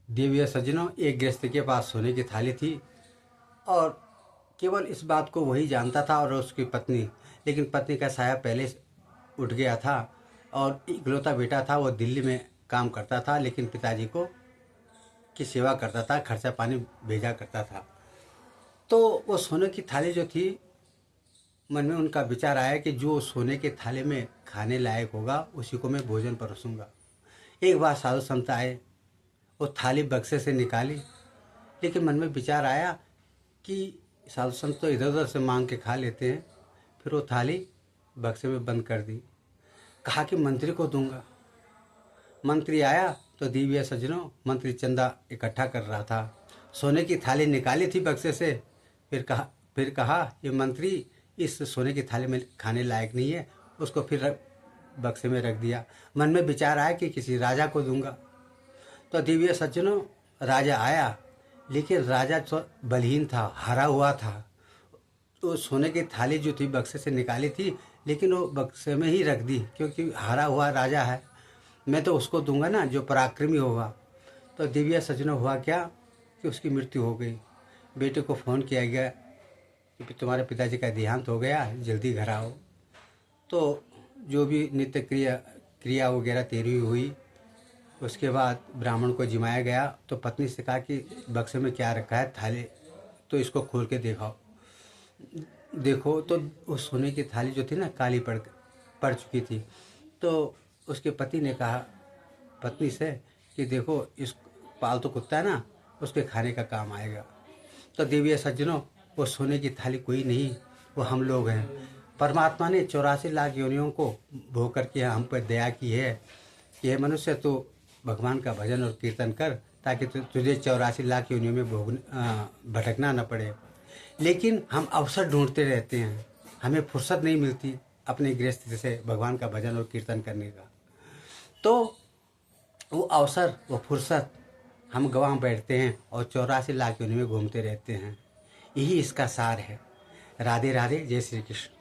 देविया सज्जनों, एक गृहस्थ के पास सोने की थाली थी और केवल इस बात को वही जानता था और उसकी पत्नी। लेकिन पत्नी का साया पहले से उठ गया था और इकलौता बेटा था, वो दिल्ली में काम करता था, लेकिन पिताजी को की सेवा करता था, खर्चा पानी भेजा करता था। तो वो सोने की थाली जो थी, मन में उनका विचार आया कि जो सोने के थाली में खाने लायक होगा उसी को मैं भोजन परोसूंगा। एक बार साधु संत आए, वो थाली बक्से से निकाली, लेकिन मन में विचार आया कि साधु संत तो इधर उधर से मांग के खा लेते हैं। फिर वो थाली बक्से में बंद कर दी। कहा कि मंत्री को दूंगा। मंत्री आया तो दिव्य सज्जनों, मंत्री चंदा इकट्ठा कर रहा था। सोने की थाली निकाली थी बक्से से। फिर कहा ये मंत्री इस सोने की थाली में खाने लायक नहीं है। उसको फिर बक्से में रख दिया। मन में विचार आया कि किसी राजा को दूंगा। तो दिव्य सज्जनों, राजा आया, लेकिन राजा तो बलहीन था, हारा हुआ था। तो सोने की थाली जो थी बक्से से निकाली थी, लेकिन वो बक्से में ही रख दी, क्योंकि हारा हुआ राजा है। मैं तो उसको दूंगा ना जो पराक्रमी होगा। तो दिव्य सज्जनों, हुआ क्या कि उसकी मृत्यु हो गई। बेटे को फ़ोन किया गया कि तुम्हारे पिताजी का देहांत हो गया, जल्दी घर आओ। तो जो भी नित्य क्रिया क्रिया वगैरह तेरवी हुई। उसके बाद ब्राह्मण को जिमाया गया। तो पत्नी से कहा कि बक्से में क्या रखा है थाली, तो इसको खोल के दिखाओ। देखो तो उस सोने की थाली जो थी ना, काली पड़ चुकी थी। तो उसके पति ने कहा पत्नी से कि देखो, इस पालतू कुत्ता है ना, उसके खाने का काम आएगा। तो देवी सज्जनों, वो सोने की थाली कोई नहीं, वो हम लोग हैं। परमात्मा ने 84 लाख योनियों को भोग करके हम पर दया की है कि हे मनुष्य, तो भगवान का भजन और कीर्तन कर, ताकि तुझे 84 लाख योनियों में भटकना न पड़े। लेकिन हम अवसर ढूंढते रहते हैं, हमें फुर्सत नहीं मिलती अपने गृहस्थ से भगवान का भजन और कीर्तन करने का। तो वो अवसर, वो फुर्सत हम गंवा बैठते हैं और 84 लाख योनि में घूमते रहते हैं। यही इसका सार है। राधे राधे, जय श्री कृष्ण।